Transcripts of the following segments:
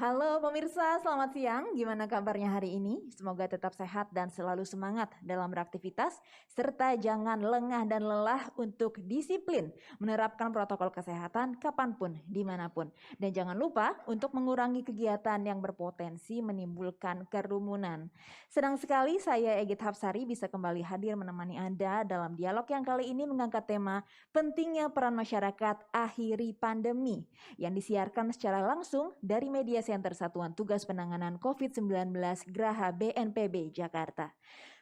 Halo pemirsa, selamat siang. Gimana kabarnya hari ini? Semoga tetap sehat dan selalu semangat dalam beraktivitas, serta jangan lengah dan lelah untuk disiplin menerapkan protokol kesehatan kapanpun, dimanapun. Dan jangan lupa untuk mengurangi kegiatan yang berpotensi menimbulkan kerumunan. Senang sekali saya Egit Hapsari bisa kembali hadir menemani Anda dalam dialog yang kali ini mengangkat tema pentingnya peran masyarakat akhiri pandemi yang disiarkan secara langsung dari Media Center Satuan Tugas Penanganan COVID-19 Graha BNPB Jakarta.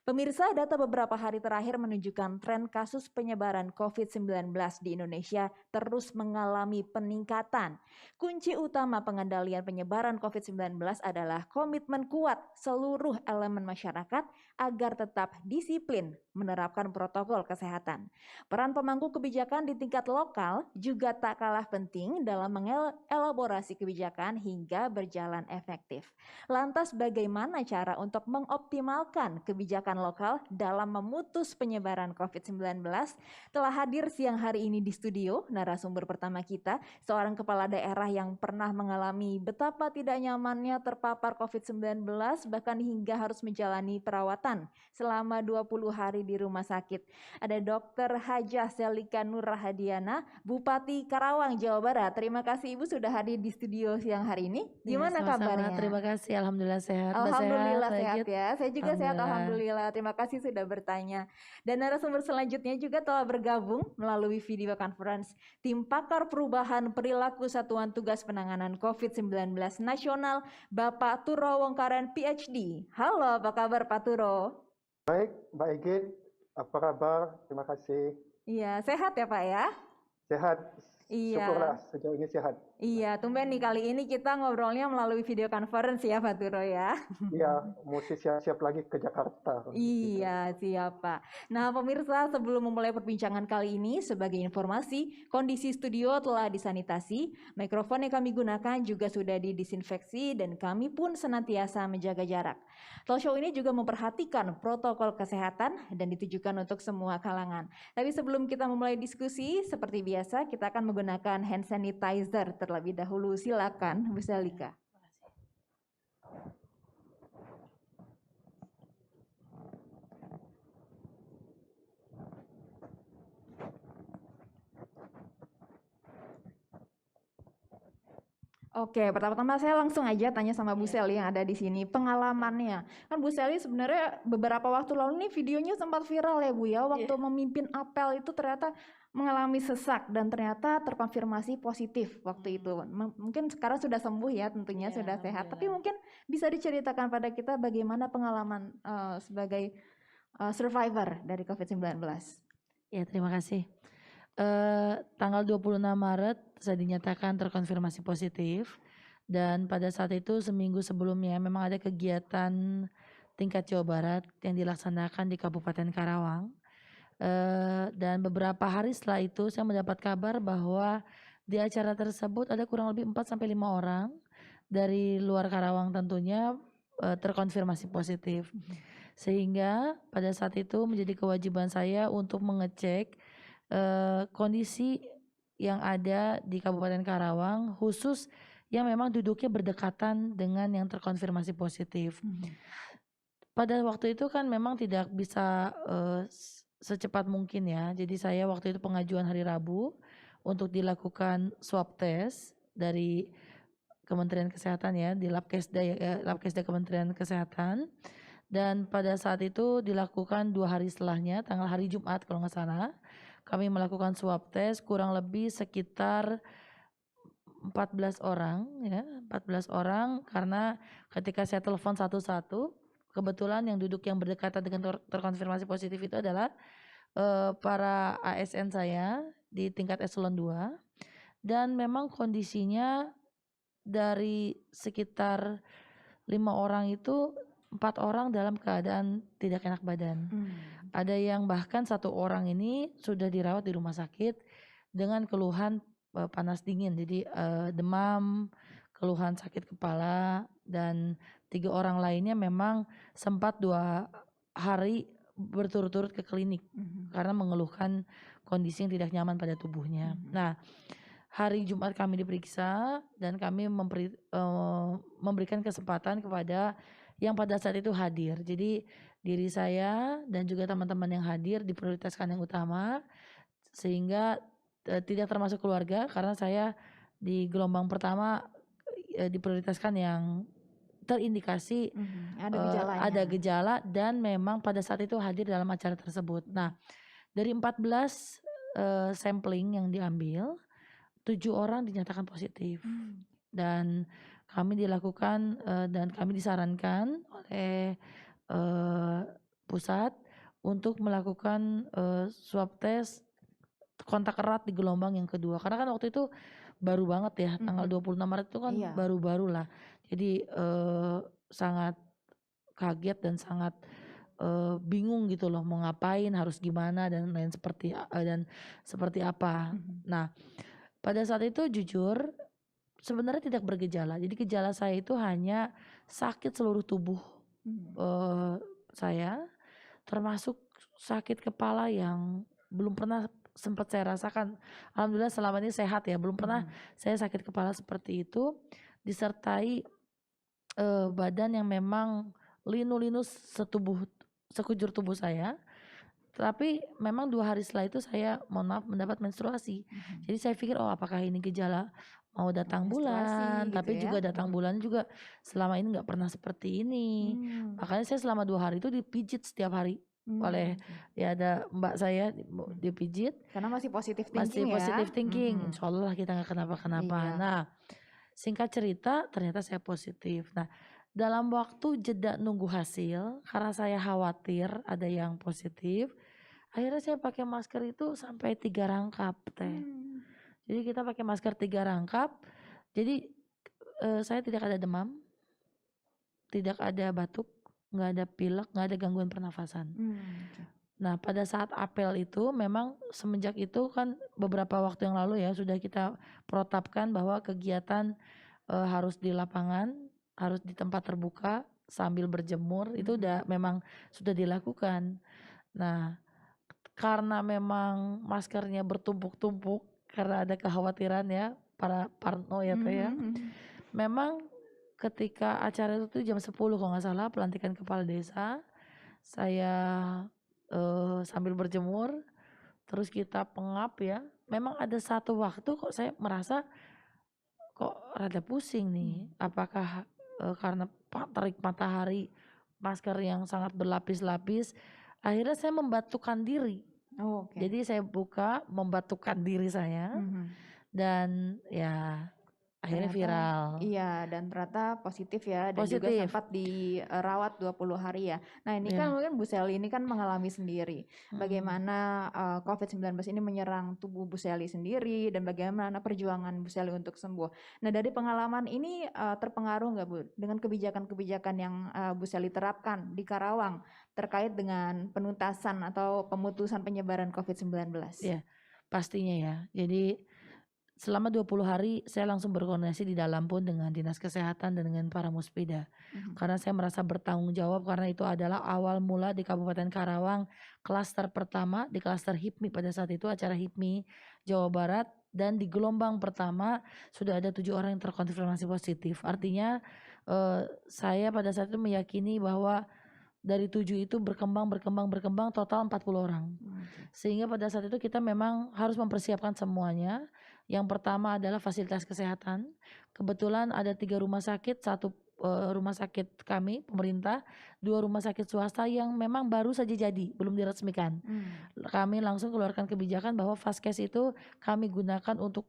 Pemirsa, data beberapa hari terakhir menunjukkan tren kasus penyebaran COVID-19 di Indonesia terus mengalami peningkatan. Kunci utama pengendalian penyebaran COVID-19 adalah komitmen kuat seluruh elemen masyarakat agar tetap disiplin menerapkan protokol kesehatan. Peran pemangku kebijakan di tingkat lokal juga tak kalah penting dalam mengelaborasi kebijakan hingga berjalan efektif. Lantas bagaimana cara untuk mengoptimalkan kebijakan lokal dalam memutus penyebaran COVID-19? Telah hadir siang hari ini di studio narasumber pertama kita, seorang kepala daerah yang pernah mengalami betapa tidak nyamannya terpapar COVID-19 bahkan hingga harus menjalani perawatan selama 20 hari di rumah sakit. Ada Dr. Hajah Selika Nur Rahadiana, Bupati Karawang, Jawa Barat. Terima kasih Ibu sudah hadir di studio siang hari ini. Gimana kabarnya? Terima kasih, alhamdulillah sehat. Alhamdulillah sehat ya. Saya juga sehat, Alhamdulillah. Terima kasih sudah bertanya. Dan narasumber selanjutnya juga telah bergabung melalui video conference tim pakar perubahan perilaku Satuan Tugas Penanganan COVID-19 Nasional, Bapak Turo Wongkaren PhD. Halo, apa kabar Pak Turo? Baik, Mbak Egit, apa kabar? Terima kasih. Iya, sehat ya Pak ya? Sehat, Iya. syukurlah sejauh ini sehat. Iya, tumben nih kali ini kita ngobrolnya melalui video conference ya Pak Turo ya. Iya, mesti siap-siap lagi ke Jakarta. Iya, siap Pak. Nah pemirsa, sebelum memulai perbincangan kali ini, sebagai informasi, kondisi studio telah disanitasi, mikrofon yang kami gunakan juga sudah didisinfeksi, dan kami pun senantiasa menjaga jarak. Talk show ini juga memperhatikan protokol kesehatan dan ditujukan untuk semua kalangan. Tapi sebelum kita memulai diskusi, seperti biasa kita akan menggunakan hand sanitizer terlebih dahulu. Silakan, Bu Selika. Oke, pertama-tama saya langsung aja tanya sama Bu Seli yang ada di sini, pengalamannya. Kan Bu Seli sebenarnya beberapa waktu lalu nih videonya sempat viral ya Bu ya, waktu memimpin apel itu ternyata mengalami sesak dan ternyata terkonfirmasi positif waktu itu. Mungkin sekarang sudah sembuh ya, tentunya sudah sehat. Tapi mungkin bisa diceritakan pada kita bagaimana pengalaman sebagai survivor dari COVID-19. Ya, terima kasih. Tanggal 26 Maret saya dinyatakan terkonfirmasi positif, dan pada saat itu seminggu sebelumnya memang ada kegiatan tingkat Jawa Barat yang dilaksanakan di Kabupaten Karawang, dan beberapa hari setelah itu saya mendapat kabar bahwa di acara tersebut ada kurang lebih 4-5 orang dari luar Karawang tentunya terkonfirmasi positif, sehingga pada saat itu menjadi kewajiban saya untuk mengecek kondisi yang ada di Kabupaten Karawang, khusus yang memang duduknya berdekatan dengan yang terkonfirmasi positif. Pada waktu itu kan memang tidak bisa secepat mungkin ya, jadi saya waktu itu pengajuan hari Rabu untuk dilakukan swab test dari Kementerian Kesehatan ya, di Labkesda Kementerian Kesehatan, dan pada saat itu dilakukan 2 hari setelahnya, tanggal hari Jumat kalau nggak salah, kami melakukan swab test kurang lebih sekitar 14 orang ya, 14 orang, karena ketika saya telepon satu-satu, kebetulan yang duduk yang berdekatan dengan terkonfirmasi positif itu adalah para ASN saya di tingkat eselon 2, dan memang kondisinya dari sekitar 5 orang itu 4 orang dalam keadaan tidak enak badan. Ada yang bahkan 1 orang ini sudah dirawat di rumah sakit dengan keluhan panas dingin, jadi demam, keluhan sakit kepala, dan 3 orang lainnya memang sempat 2 hari berturut-turut ke klinik karena mengeluhkan kondisi yang tidak nyaman pada tubuhnya. Nah, hari Jumat kami diperiksa dan kami memberikan kesempatan kepada yang pada saat itu hadir. Jadi diri saya dan juga teman-teman yang hadir diprioritaskan yang utama, sehingga tidak termasuk keluarga karena saya di gelombang pertama diprioritaskan yang terindikasi Ada gejalanya. ada gejala dan memang pada saat itu hadir dalam acara tersebut. Nah, dari 14 sampling yang diambil, 7 orang dinyatakan positif. Dan kami dilakukan dan kami disarankan oleh pusat untuk melakukan swab test kontak erat di gelombang yang kedua. Karena kan waktu itu baru banget ya, tanggal 26 Maret itu kan Iya. baru-baru lah. Jadi sangat kaget dan sangat bingung gitu loh, mau ngapain, harus gimana dan lain seperti apa. Nah, pada saat itu jujur sebenarnya tidak bergejala. Jadi gejala saya itu hanya sakit seluruh tubuh saya, termasuk sakit kepala yang belum pernah sempat saya rasakan. Alhamdulillah selama ini sehat ya, belum pernah saya sakit kepala seperti itu, disertai badan yang memang linu-linu sekujur tubuh saya. Tapi memang 2 hari setelah itu saya mohon maaf mendapat menstruasi. Jadi saya pikir apakah ini gejala mau datang bulan, Menstruasi tapi gitu ya. juga datang bulan juga selama ini nggak pernah seperti ini. Makanya saya selama 2 hari itu dipijit setiap hari oleh ya ada mbak saya dipijit. Karena masih positif Masih thinking ya. positive thinking, insya Allah kita nggak kenapa-kenapa. Iya. Nah, singkat cerita ternyata saya positif. Nah, dalam waktu jeda nunggu hasil, karena saya khawatir ada yang positif, akhirnya saya pakai masker itu sampai 3 rangkap teh. Jadi kita pakai masker 3 rangkap. Jadi saya tidak ada demam, tidak ada batuk, nggak ada pilek, nggak ada gangguan pernafasan. Nah, pada saat apel itu memang semenjak itu kan beberapa waktu yang lalu ya sudah kita protapkan bahwa kegiatan harus di lapangan, harus di tempat terbuka sambil berjemur, itu udah memang sudah dilakukan. Nah, karena memang maskernya bertumpuk-tumpuk karena ada kekhawatiran ya para parno ya teh ya. Memang ketika acara itu jam 10 kalau nggak salah pelantikan kepala desa, saya sambil berjemur terus kita pengap ya. Memang ada satu waktu kok saya merasa kok rada pusing nih. Apakah karena terik matahari, masker yang sangat berlapis-lapis, akhirnya saya membatukkan diri. Jadi saya buka membatukkan diri saya dan ya akhirnya Ternyata, viral. Iya, dan ternyata positif ya, dan juga Positif. sempat dirawat 20 hari ya. Nah ini kan Iya. mungkin Bu Sally ini kan mengalami sendiri bagaimana COVID-19 ini menyerang tubuh Bu Sally sendiri dan bagaimana perjuangan Bu Sally untuk sembuh. Nah dari pengalaman ini terpengaruh nggak Bu dengan kebijakan-kebijakan yang Bu Sally terapkan di Karawang terkait dengan penuntasan atau pemutusan penyebaran COVID-19? Iya, pastinya ya. Jadi selama 20 hari saya langsung berkoordinasi di dalam pun dengan Dinas Kesehatan dan dengan para muspida. Karena saya merasa bertanggung jawab karena itu adalah awal mula di Kabupaten Karawang klaster pertama di klaster HIPMI pada saat itu acara HIPMI Jawa Barat dan di gelombang pertama sudah ada 7 orang yang terkonfirmasi positif. Artinya saya pada saat itu meyakini bahwa dari 7 itu berkembang total 40 orang. Sehingga pada saat itu kita memang harus mempersiapkan semuanya. Yang pertama adalah fasilitas kesehatan. Kebetulan ada 3 rumah sakit, 1 rumah sakit kami pemerintah, 2 rumah sakit swasta yang memang baru saja jadi, belum diresmikan. Kami langsung keluarkan kebijakan bahwa Vaskes itu kami gunakan untuk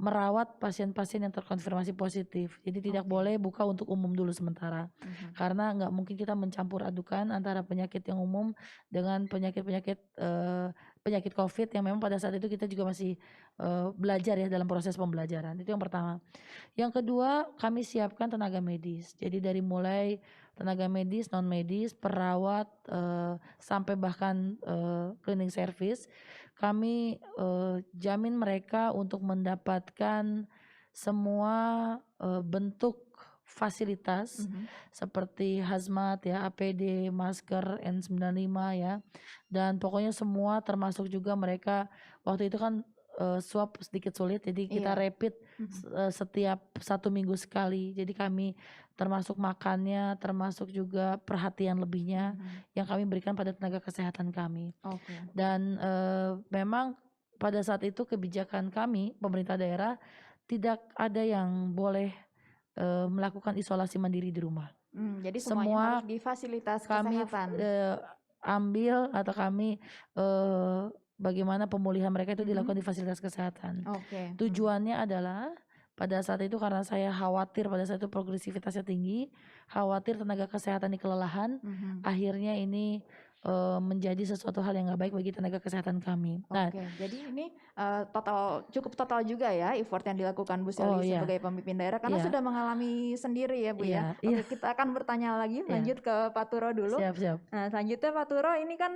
merawat pasien-pasien yang terkonfirmasi positif. Jadi tidak boleh buka untuk umum dulu sementara. Karena nggak mungkin kita mencampur adukan antara penyakit yang umum dengan penyakit COVID yang memang pada saat itu kita juga masih belajar ya dalam proses pembelajaran. Itu yang pertama. Yang kedua, kami siapkan tenaga medis. Jadi dari mulai tenaga medis, non medis, perawat sampai bahkan cleaning service, kami jamin mereka untuk mendapatkan semua bentuk fasilitas seperti hazmat ya, APD, masker, N95 ya, dan pokoknya semua termasuk juga mereka waktu itu kan swab sedikit sulit, jadi kita Iya. rapid setiap 1 minggu sekali. Jadi kami termasuk makannya, termasuk juga perhatian lebihnya yang kami berikan pada tenaga kesehatan kami. Oke. Dan memang pada saat itu kebijakan kami, pemerintah daerah, tidak ada yang boleh melakukan isolasi mandiri di rumah. Jadi semuanya Semua harus di fasilitas kami kesehatan. ambil atau kami bagaimana pemulihan mereka itu dilakukan di fasilitas kesehatan. Oke. Tujuannya adalah pada saat itu karena saya khawatir pada saat itu progresivitasnya tinggi, khawatir tenaga kesehatan ini kelelahan, akhirnya ini menjadi sesuatu hal yang nggak baik bagi tenaga kesehatan kami. Nah, Oke, jadi ini cukup total juga ya effort yang dilakukan Bu Oh, Selly iya. sebagai pemimpin daerah karena Iya. sudah mengalami sendiri ya Bu ya. Iya, Oke, kita akan bertanya lagi, Iya. lanjut ke Pak Turo dulu. Siap. Nah, selanjutnya Pak Turo, ini kan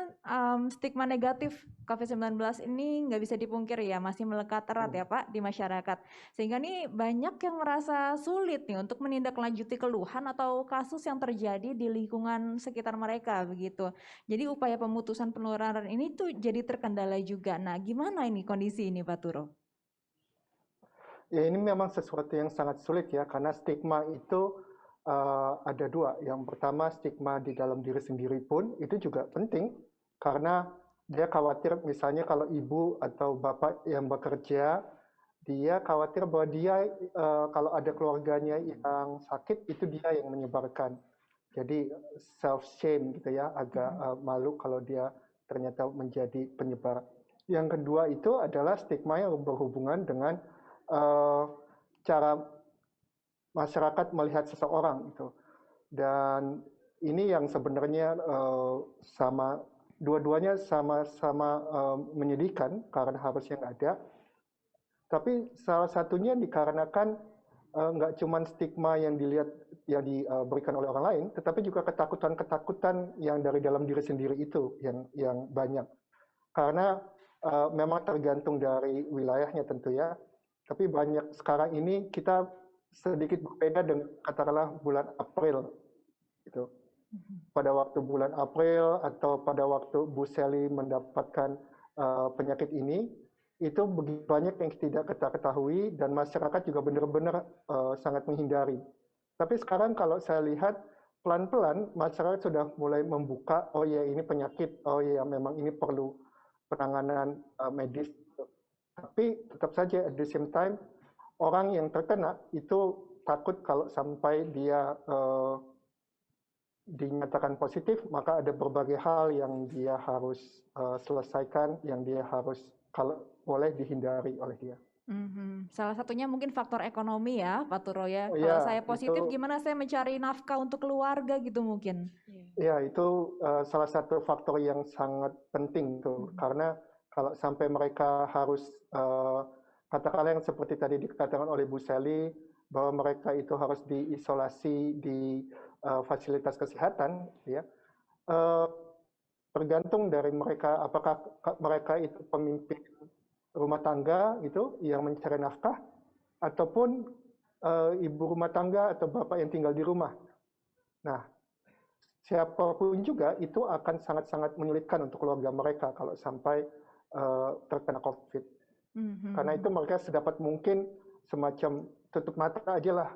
stigma negatif COVID-19 ini nggak bisa dipungkiri ya, masih melekat erat ya Pak di masyarakat. Sehingga nih banyak yang merasa sulit nih untuk menindaklanjuti keluhan atau kasus yang terjadi di lingkungan sekitar mereka begitu. Jadi upaya pemutusan penularan ini tuh jadi terkendala juga. Nah, gimana ini kondisi ini Pak Turo? Ya, ini memang sesuatu yang sangat sulit ya, karena stigma itu ada dua. Yang pertama, stigma di dalam diri sendiri pun itu juga penting, karena dia khawatir misalnya kalau ibu atau bapak yang bekerja, dia khawatir bahwa dia kalau ada keluarganya yang sakit, itu dia yang menyebarkan. Jadi self-shame gitu ya, agak malu kalau dia ternyata menjadi penyebar. Yang kedua itu adalah stigma yang berhubungan dengan cara masyarakat melihat seseorang itu. Dan ini yang sebenarnya dua-duanya sama-sama menyedihkan karena harusnya nggak ada. Tapi salah satunya dikarenakan nggak cuma stigma yang diberikan oleh orang lain, tetapi juga ketakutan-ketakutan yang dari dalam diri sendiri itu yang banyak. Karena memang tergantung dari wilayahnya tentu ya. Tapi banyak sekarang ini kita sedikit berbeda dengan katakanlah bulan April gitu. Pada waktu bulan April atau pada waktu Bu Selly mendapatkan penyakit ini, itu begitu banyak yang tidak kita ketahui dan masyarakat juga benar-benar sangat menghindari. Tapi sekarang kalau saya lihat pelan-pelan masyarakat sudah mulai membuka, oh ya ini penyakit, oh ya memang ini perlu penanganan medis. Tapi tetap saja at the same time orang yang terkena itu takut kalau sampai dia dinyatakan positif, maka ada berbagai hal yang dia harus selesaikan, yang dia harus kalau boleh dihindari oleh dia. Salah satunya mungkin faktor ekonomi ya Pak Turo ya. Oh, Kalau ya, saya positif itu, gimana saya mencari nafkah untuk keluarga gitu mungkin. ya itu salah satu faktor yang sangat penting tuh, karena kalau sampai mereka harus katakanlah yang seperti tadi dikatakan oleh Bu Selly, bahwa mereka itu harus diisolasi di fasilitas kesehatan, ya tergantung dari mereka apakah mereka itu pemimpin rumah tangga gitu yang mencari nafkah, ataupun ibu rumah tangga atau bapak yang tinggal di rumah. Nah, siapapun juga itu akan sangat-sangat menyulitkan untuk keluarga mereka kalau sampai terkena COVID. Karena itu mereka sedapat mungkin semacam tutup mata aja lah,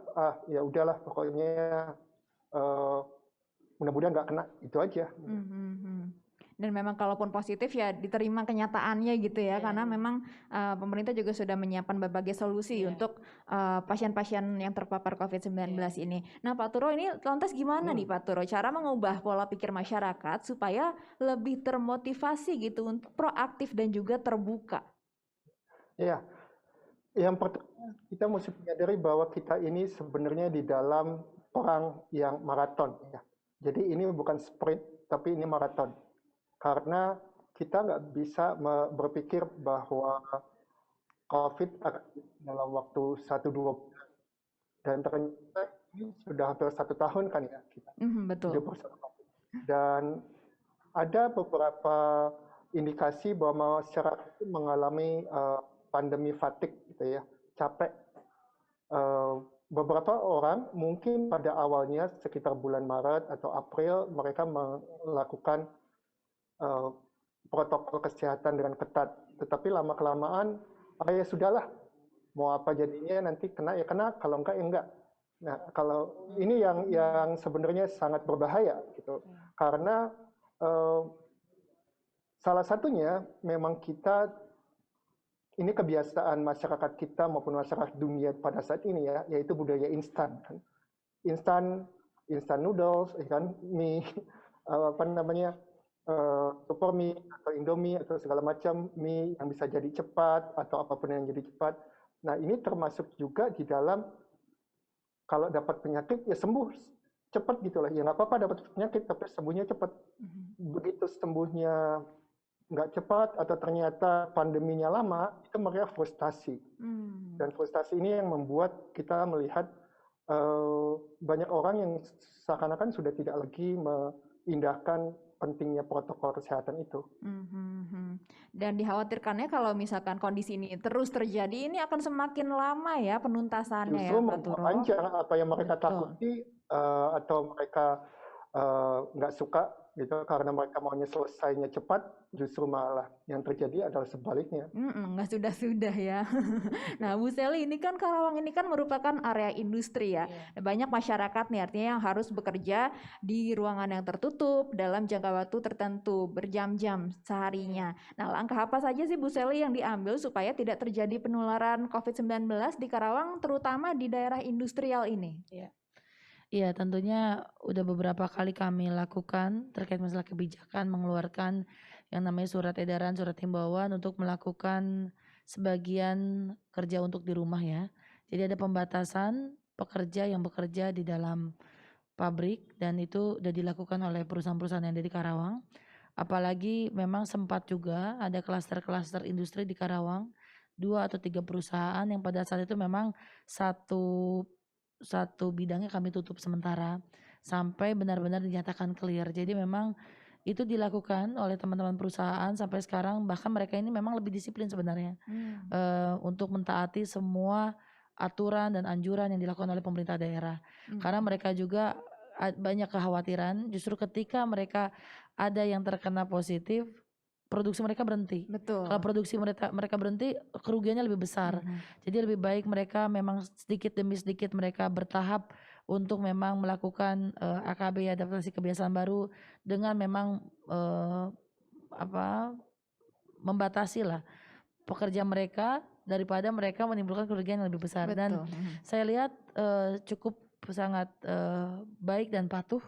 ya udahlah pokoknya mudah-mudahan nggak kena, itu aja. Dan memang kalaupun positif ya diterima kenyataannya gitu ya, karena memang pemerintah juga sudah menyiapkan berbagai solusi untuk pasien-pasien yang terpapar COVID-19 ini. Nah Pak Turo, ini lantas gimana nih Pak Turo cara mengubah pola pikir masyarakat supaya lebih termotivasi gitu untuk proaktif dan juga terbuka? Ya, yang pertama kita mesti menyadari bahwa kita ini sebenarnya di dalam perang yang maraton ya. Jadi ini bukan sprint tapi ini maraton. Karena kita nggak bisa berpikir bahwa COVID akan dalam waktu 1-2 bulan. Dan ternyata ini sudah hampir 1 tahun kan ya kita hidup bersama COVID. Dan ada beberapa indikasi bahwa masyarakat mengalami pandemi fatigue gitu ya, capek. Beberapa orang mungkin pada awalnya sekitar bulan Maret atau April mereka melakukan protokol kesehatan dengan ketat, tetapi lama-kelamaan ya sudahlah, mau apa jadinya, nanti kena ya kena, kalau enggak ya enggak. Nah, kalau ini yang sebenarnya sangat berbahaya gitu, karena salah satunya memang ini kebiasaan masyarakat kita maupun masyarakat dunia pada saat ini ya, yaitu budaya instan kan. Instan noodles, kan, mie, apa namanya, super mie atau indomie atau segala macam mie yang bisa jadi cepat atau apapun yang jadi cepat. Nah, ini termasuk juga di dalam kalau dapat penyakit ya sembuh cepat gitu lah. Ya nggak apa-apa dapat penyakit tapi sembuhnya cepat. Begitu sembuhnya nggak cepat atau ternyata pandeminya lama, itu mereka frustasi. Dan frustasi ini yang membuat kita melihat banyak orang yang seakan-akan sudah tidak lagi mengindahkan pentingnya protokol kesehatan itu. Dan dikhawatirkannya kalau misalkan kondisi ini terus terjadi, ini akan semakin lama ya penuntasannya Justru ya Pak Turo. memperpanjang apa yang mereka Betul. takuti atau mereka nggak suka gitu karena mereka maunya selesainya cepat, justru malah yang terjadi adalah sebaliknya. Nggak sudah-sudah ya. Nah, Bu Sally, ini kan Karawang ini kan merupakan area industri ya. Banyak masyarakat nih artinya yang harus bekerja di ruangan yang tertutup dalam jangka waktu tertentu, berjam-jam seharinya. Nah, langkah apa saja sih Bu Sally yang diambil supaya tidak terjadi penularan COVID-19 di Karawang, terutama di daerah industrial ini? Iya, tentunya udah beberapa kali kami lakukan terkait masalah kebijakan, mengeluarkan yang namanya surat edaran, surat himbauan untuk melakukan sebagian kerja untuk di rumah ya. Jadi ada pembatasan pekerja yang bekerja di dalam pabrik dan itu udah dilakukan oleh perusahaan-perusahaan yang ada di Karawang. Apalagi memang sempat juga ada klaster-klaster industri di Karawang, 2 atau 3 perusahaan yang pada saat itu memang satu bidangnya kami tutup sementara sampai benar-benar dinyatakan clear. Jadi memang itu dilakukan oleh teman-teman perusahaan sampai sekarang, bahkan mereka ini memang lebih disiplin sebenarnya untuk mentaati semua aturan dan anjuran yang dilakukan oleh pemerintah daerah. Karena mereka juga banyak kekhawatiran justru ketika mereka ada yang terkena positif, produksi mereka berhenti. Betul. Kalau produksi mereka berhenti, kerugiannya lebih besar. Jadi lebih baik mereka memang sedikit demi sedikit mereka bertahap untuk memang melakukan AKB, adaptasi kebiasaan baru, dengan memang membatasi lah pekerja mereka daripada mereka menimbulkan kerugian yang lebih besar. Betul. Dan saya lihat cukup sangat baik dan patuh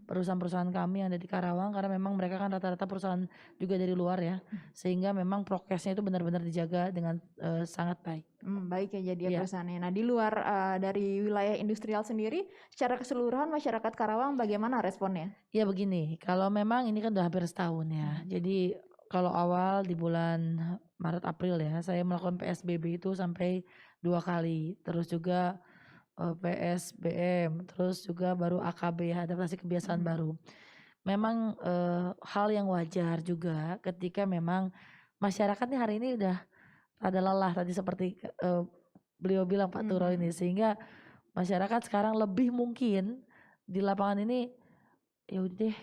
perusahaan-perusahaan kami yang ada di Karawang, karena memang mereka kan rata-rata perusahaan juga dari luar ya, sehingga memang prokesnya itu benar-benar dijaga dengan sangat baik. Baik ya jadi perusahaannya. Nah, di luar dari wilayah industrial sendiri, secara keseluruhan masyarakat Karawang bagaimana responnya? Ya begini, kalau memang ini kan udah hampir setahun ya, jadi kalau awal di bulan Maret April ya, saya melakukan PSBB itu sampai 2 kali, terus juga PSBM, terus juga baru AKB ya, adaptasi kebiasaan baru. Memang hal yang wajar juga ketika memang masyarakatnya hari ini udah ada lelah tadi seperti beliau bilang Pak Turo ini, sehingga masyarakat sekarang lebih mungkin di lapangan ini ya udah deh,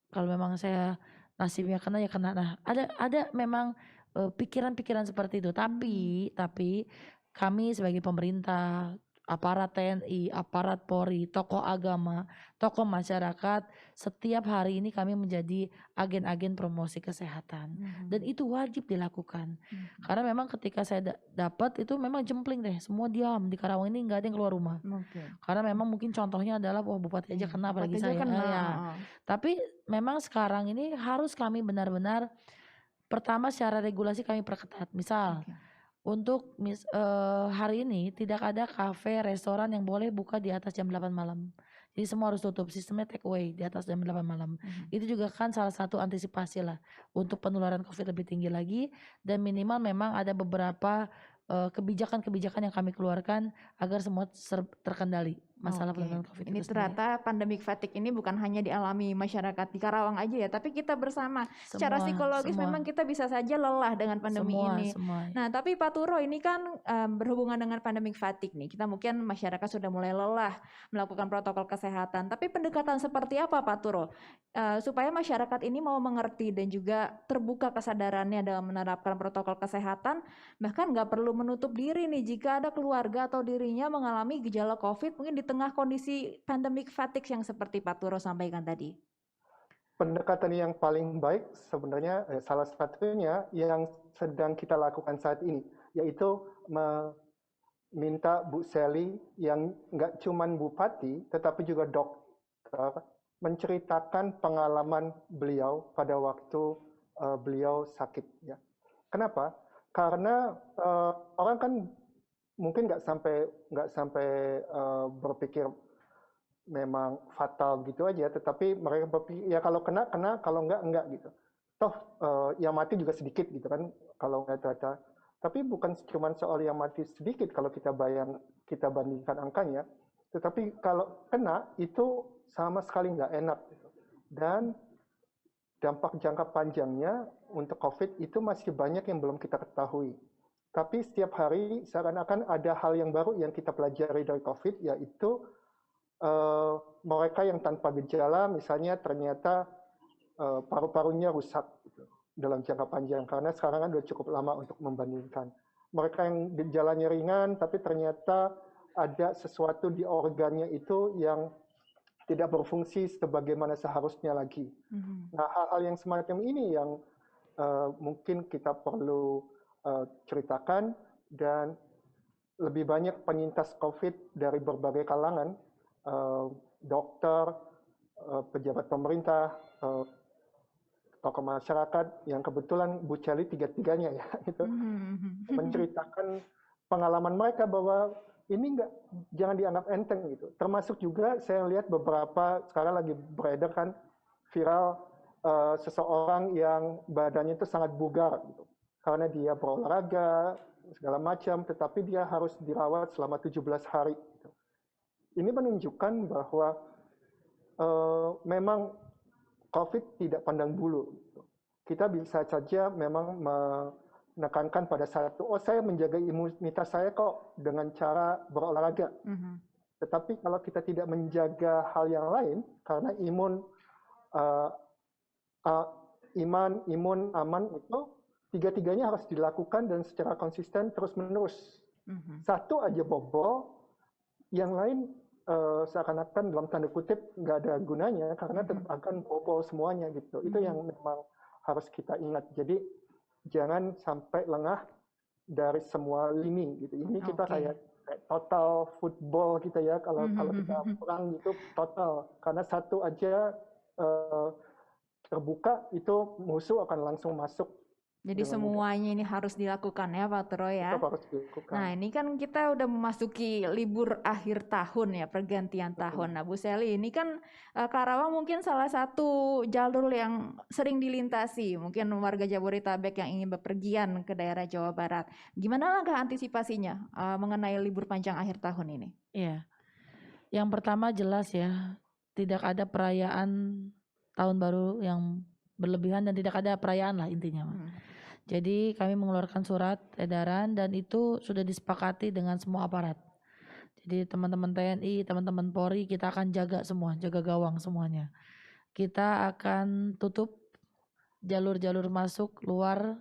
kalau memang saya nasibnya kena ya kena. Nah, ada memang pikiran-pikiran seperti itu, tapi kami sebagai pemerintah, aparat TNI, aparat Polri, tokoh agama, tokoh masyarakat, setiap hari ini kami menjadi agen-agen promosi kesehatan. Dan itu wajib dilakukan. Karena memang ketika saya dapat itu memang jempling deh, semua diam di Karawang ini, nggak ada yang keluar rumah. Karena memang mungkin contohnya adalah wah bupati aja kena apalagi saya. Tapi memang sekarang ini harus kami benar-benar, pertama secara regulasi kami perketat. Misal untuk hari ini tidak ada kafe, restoran yang boleh buka di atas jam 8 malam. Jadi semua harus tutup, sistemnya take away di atas jam 8 malam. Itu juga kan salah satu antisipasi lah untuk penularan COVID lebih tinggi lagi, dan minimal memang ada beberapa kebijakan-kebijakan yang kami keluarkan agar semua terkendali. masalah Oke. penularan COVID Ini itu sendiri. ternyata pandemic fatigue ini bukan hanya dialami masyarakat di Karawang aja ya, tapi kita bersama. Secara psikologis memang kita bisa saja lelah dengan pandemi ini. Semua. Nah, tapi Pak Turo ini kan berhubungan dengan pandemic fatigue nih. Kita mungkin masyarakat sudah mulai lelah melakukan protokol kesehatan. Tapi pendekatan seperti apa Pak Turo supaya masyarakat ini mau mengerti dan juga terbuka kesadarannya dalam menerapkan protokol kesehatan, bahkan nggak perlu menutup diri nih jika ada keluarga atau dirinya mengalami gejala COVID mungkin di tengah kondisi pandemic fatigue yang seperti Pak Turo sampaikan tadi. Pendekatan yang paling baik sebenarnya salah satunya yang sedang kita lakukan saat ini, yaitu meminta Bu Sally yang nggak cuman bupati, tetapi juga dokter, menceritakan pengalaman beliau pada waktu beliau sakit. Ya. Kenapa? Karena orang kan mungkin nggak sampai berpikir memang fatal gitu aja, tetapi mereka berpikir ya kalau kena, kalau enggak gitu. Toh yang mati juga sedikit gitu kan kalau nggak data. Tapi bukan cuma soal yang mati sedikit kalau kita bandingkan angkanya, tetapi kalau kena itu sama sekali nggak enak. Dan dampak jangka panjangnya untuk COVID itu masih banyak yang belum kita ketahui. Tapi setiap hari seakan-akan ada hal yang baru yang kita pelajari dari COVID, yaitu mereka yang tanpa gejala misalnya ternyata paru-parunya rusak gitu, dalam jangka panjang, karena sekarang kan sudah cukup lama untuk membandingkan. Mereka yang gejalanya ringan tapi ternyata ada sesuatu di organnya itu yang tidak berfungsi sebagaimana seharusnya lagi. Nah, hal-hal yang semacam ini yang mungkin kita perlu ceritakan, dan lebih banyak penyintas COVID dari berbagai kalangan, dokter, pejabat pemerintah, tokoh masyarakat, yang kebetulan Bu Sally tiga-tiganya ya, gitu, menceritakan pengalaman mereka bahwa ini jangan dianggap enteng gitu. Termasuk juga saya lihat beberapa sekarang lagi beredar kan viral seseorang yang badannya itu sangat bugar gitu, karena dia berolahraga segala macam, tetapi dia harus dirawat selama 17 hari. Gitu. Ini menunjukkan bahwa memang COVID tidak pandang bulu. Gitu. Kita bisa saja memang menekankan pada saya menjaga imunitas saya kok dengan cara berolahraga. Tetapi kalau kita tidak menjaga hal yang lain, karena imun aman itu tiga-tiganya harus dilakukan dan secara konsisten terus-menerus. Satu aja bobol, yang lain seakan-akan dalam tanda kutip nggak ada gunanya karena tetap akan bobol semuanya gitu. Itu yang memang harus kita ingat. Jadi jangan sampai lengah dari semua lini gitu. Ini kita kayak total football kita ya, kalau kita perang gitu total, karena satu aja terbuka itu musuh akan langsung masuk. Jadi semuanya ini harus dilakukan ya Pak Turo ya. Harus dilakukan. Nah ini kan kita udah memasuki libur akhir tahun ya, pergantian tahun. Nah Bu Sally, ini kan Karawang mungkin salah satu jalur yang sering dilintasi. Mungkin warga Jabodetabek yang ingin bepergian ke daerah Jawa Barat. Gimana langkah antisipasinya mengenai libur panjang akhir tahun ini? Iya, yang pertama jelas ya, tidak ada perayaan tahun baru yang berlebihan dan tidak ada perayaan lah intinya. Jadi kami mengeluarkan surat edaran dan itu sudah disepakati dengan semua aparat. Jadi teman-teman TNI, teman-teman Polri, kita akan jaga semua, jaga gawang semuanya. Kita akan tutup jalur-jalur masuk luar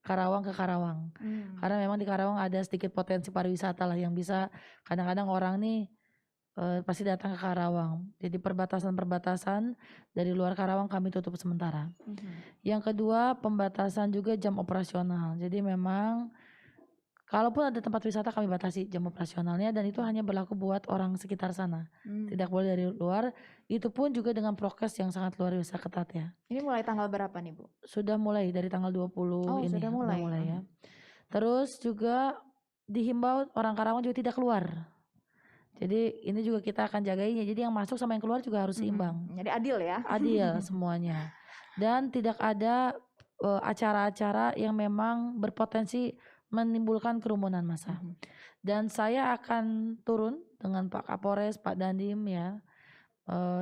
Karawang ke Karawang. Karena memang di Karawang ada sedikit potensi pariwisata lah yang bisa, kadang-kadang orang nih pasti datang ke Karawang. Jadi perbatasan-perbatasan dari luar Karawang kami tutup sementara. Yang kedua, pembatasan juga jam operasional. Jadi memang kalaupun ada tempat wisata kami batasi jam operasionalnya, dan itu hanya berlaku buat orang sekitar sana. Tidak boleh dari luar. Itu pun juga dengan prokes yang sangat luar biasa ketat ya. Ini mulai tanggal berapa nih Bu? Sudah mulai dari tanggal 20 ini. Sudah mulai ya. Terus juga dihimbau orang Karawang juga tidak keluar. Jadi ini juga kita akan jagainya. Jadi yang masuk sama yang keluar juga harus seimbang. Jadi adil ya. Adil semuanya. Dan tidak ada acara-acara yang memang berpotensi menimbulkan kerumunan massa. Dan saya akan turun dengan Pak Kapolres, Pak Dandim ya.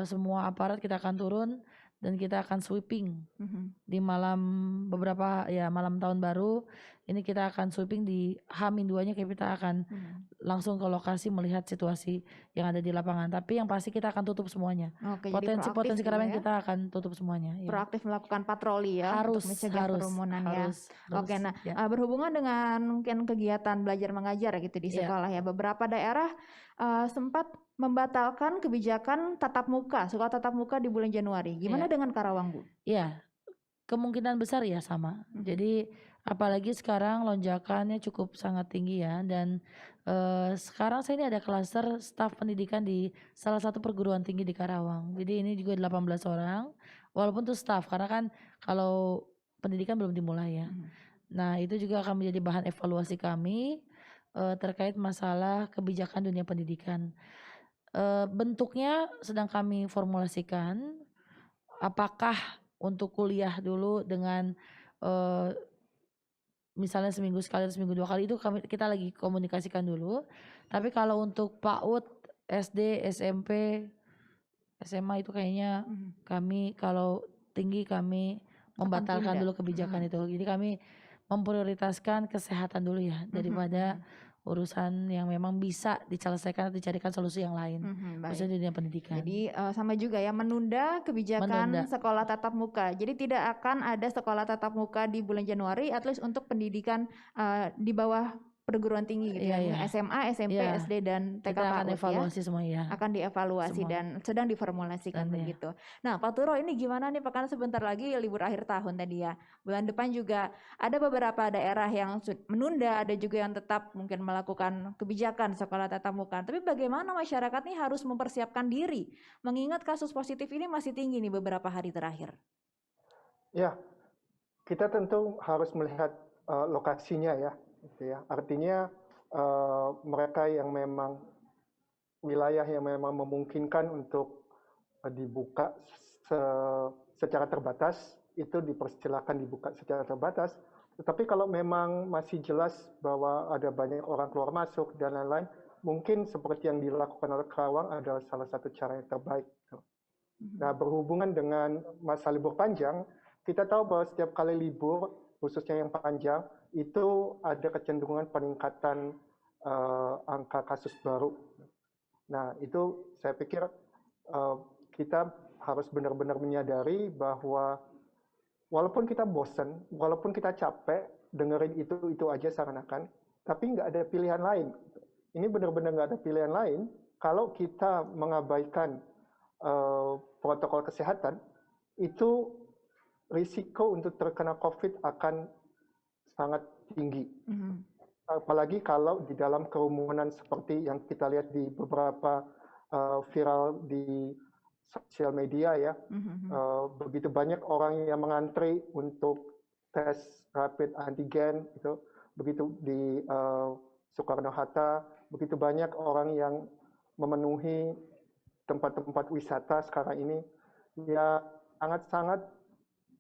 Semua aparat kita akan turun dan kita akan sweeping di malam malam tahun baru. Ini kita akan sweeping di H-2-nya, kita akan langsung ke lokasi melihat situasi yang ada di lapangan. Tapi yang pasti kita akan tutup semuanya. Oke, jadi Potensi-potensi proaktif keramaian ya. kita akan tutup semuanya. Ya. Proaktif melakukan patroli ya Harus, untuk mencegah kerumunan ya. Oke, nah ya. berhubungan dengan mungkin kegiatan belajar mengajar gitu di sekolah ya. Beberapa daerah sempat membatalkan kebijakan sekolah tatap muka di bulan Januari. Gimana dengan Karawang, Bu? Iya, kemungkinan besar ya sama. Jadi apalagi sekarang lonjakannya cukup sangat tinggi ya, dan sekarang saya ini ada klaster staf pendidikan di salah satu perguruan tinggi di Karawang. Jadi ini juga 18 orang, walaupun itu staf karena kan kalau pendidikan belum dimulai ya. Nah itu juga akan menjadi bahan evaluasi kami terkait masalah kebijakan dunia pendidikan. Bentuknya sedang kami formulasikan, apakah untuk kuliah dulu dengan misalnya seminggu sekali atau seminggu 2 kali, itu kita lagi komunikasikan dulu. Tapi kalau untuk PAUD, SD, SMP, SMA itu kayaknya kami kalau tinggi kami membatalkan dulu kebijakan itu. Jadi kami memprioritaskan kesehatan dulu ya daripada urusan yang memang bisa diselesaikan atau dicarikan solusi yang lain, khususnya di dunia pendidikan. Jadi sama juga ya, menunda kebijakan sekolah tatap muka. Jadi tidak akan ada sekolah tatap muka di bulan Januari, at least untuk pendidikan di bawah perguruan tinggi gitu ya. SMA, SMP, SD dan TK kita akan PAUD evaluasi ya. semua ya. Akan dievaluasi dan sedang diformulasikan begitu. Nah, Pak Turo, ini gimana nih, Pak? Karena sebentar lagi libur akhir tahun tadi ya. Bulan depan juga ada beberapa daerah yang menunda, ada juga yang tetap mungkin melakukan kebijakan sekolah tatap muka. Tapi bagaimana masyarakat nih harus mempersiapkan diri, mengingat kasus positif ini masih tinggi nih beberapa hari terakhir? Ya, kita tentu harus melihat lokasinya ya. Gitu ya. Artinya mereka yang memang wilayah yang memang memungkinkan untuk dibuka secara terbatas, itu dipersilakan dibuka secara terbatas. Tetapi kalau memang masih jelas bahwa ada banyak orang keluar masuk dan lain-lain, mungkin seperti yang dilakukan oleh Karawang adalah salah satu cara yang terbaik. Nah, berhubungan dengan masa libur panjang, kita tahu bahwa setiap kali libur, khususnya yang panjang, itu ada kecenderungan peningkatan angka kasus baru. Nah, itu saya pikir kita harus benar-benar menyadari bahwa walaupun kita bosan, walaupun kita capek, dengerin itu aja seakan-akan, tapi nggak ada pilihan lain. Ini benar-benar nggak ada pilihan lain kalau kita mengabaikan protokol kesehatan, itu risiko untuk terkena COVID akan sangat tinggi. Apalagi kalau di dalam kerumunan seperti yang kita lihat di beberapa viral di sosial media ya, begitu banyak orang yang mengantri untuk tes rapid antigen, itu begitu di Soekarno-Hatta, begitu banyak orang yang memenuhi tempat-tempat wisata sekarang ini, ya sangat-sangat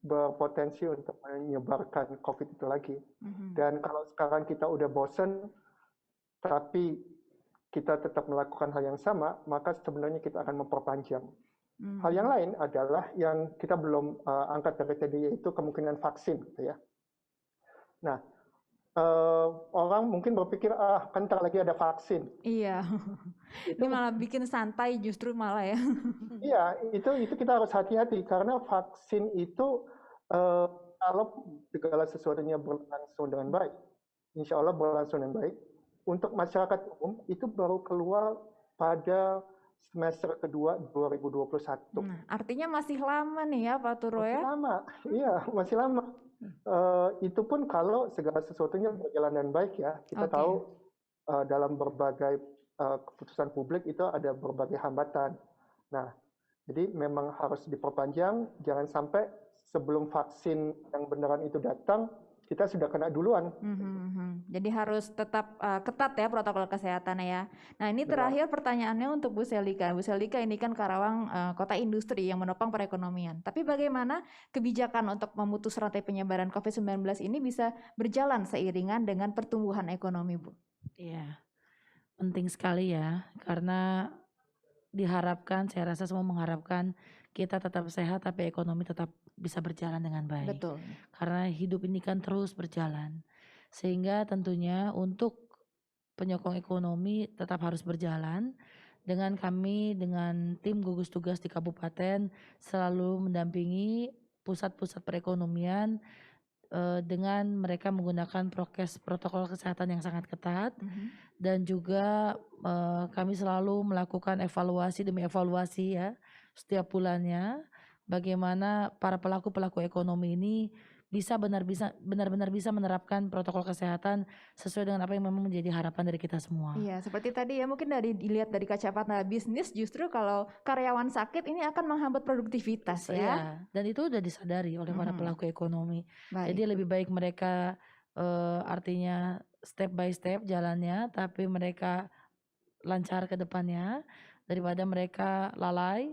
berpotensi untuk menyebarkan COVID itu lagi. Dan kalau sekarang kita udah bosen, tapi kita tetap melakukan hal yang sama, maka sebenarnya kita akan memperpanjang. Hal yang lain adalah yang kita belum angkat dari tadi, yaitu kemungkinan vaksin. Gitu ya. Nah, orang mungkin berpikir, kan ntar lagi ada vaksin. Iya, ini malah bikin santai justru malah ya. Iya, itu kita harus hati-hati, karena vaksin itu kalau segala sesuatunya berlangsung dengan baik, insya Allah berlangsung dengan baik, untuk masyarakat umum itu baru keluar pada semester kedua 2021. Artinya masih lama nih ya Pak Turo ya? Masih lama, iya masih lama. Itu pun kalau segala sesuatunya berjalan dengan baik ya. Kita tahu dalam berbagai keputusan publik itu ada berbagai hambatan. Nah, jadi memang harus diperpanjang, jangan sampai sebelum vaksin yang beneran itu datang, kita sudah kena duluan. Jadi harus tetap ketat ya protokol kesehatannya ya. Nah ini terakhir pertanyaannya untuk Bu Selika. Bu Selika, ini kan Karawang kota industri yang menopang perekonomian. Tapi bagaimana kebijakan untuk memutus rantai penyebaran COVID-19 ini bisa berjalan seiringan dengan pertumbuhan ekonomi, Bu? Iya, penting sekali ya, karena diharapkan, saya rasa semua mengharapkan kita tetap sehat tapi ekonomi tetap bisa berjalan dengan baik. Betul. Karena hidup ini kan terus berjalan. Sehingga tentunya untuk penyokong ekonomi tetap harus berjalan. Dengan kami, dengan tim gugus tugas di kabupaten selalu mendampingi pusat-pusat perekonomian dengan mereka menggunakan protokol kesehatan yang sangat ketat. Dan juga kami selalu melakukan evaluasi demi evaluasi ya setiap bulannya, bagaimana para pelaku ekonomi ini bisa benar-benar bisa menerapkan protokol kesehatan sesuai dengan apa yang memang menjadi harapan dari kita semua. Iya, seperti tadi ya, mungkin dilihat dari kacamata bisnis, justru kalau karyawan sakit ini akan menghambat produktivitas ya. Ya, dan itu udah disadari oleh para pelaku ekonomi. Baik. Jadi lebih baik mereka artinya step by step jalannya, tapi mereka lancar ke depannya daripada mereka lalai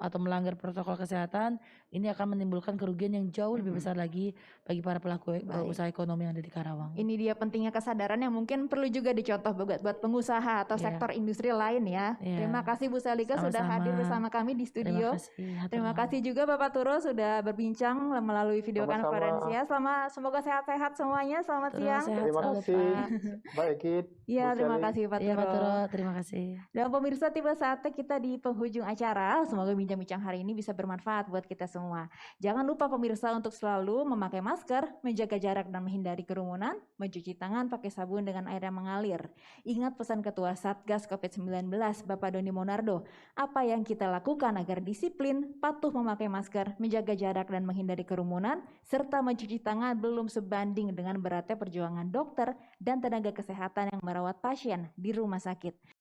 atau melanggar protokol kesehatan. Ini akan menimbulkan kerugian yang jauh lebih besar lagi bagi para pelaku usaha ekonomi yang ada di Karawang. Ini dia pentingnya kesadaran yang mungkin perlu juga dicontoh buat pengusaha atau sektor industri lain ya. Terima kasih Bu Selika sudah hadir bersama kami di studio. Terima kasih juga Bapak Turo sudah berbincang melalui video konferensi ya. Semoga sehat-sehat semuanya. Selamat siang. Terima kasih Mbak Egit. Iya, terima kasih Pak Turo. Terima kasih. Dan pemirsa, tiba saatnya kita di penghujung acara. Semoga bincang-bincang hari ini bisa bermanfaat buat kita semua. Jangan lupa pemirsa untuk selalu memakai masker, menjaga jarak dan menghindari kerumunan, mencuci tangan pakai sabun dengan air yang mengalir. Ingat pesan Ketua Satgas COVID-19 Bapak Doni Monardo, apa yang kita lakukan agar disiplin, patuh memakai masker, menjaga jarak dan menghindari kerumunan, serta mencuci tangan belum sebanding dengan beratnya perjuangan dokter dan tenaga kesehatan yang merawat pasien di rumah sakit.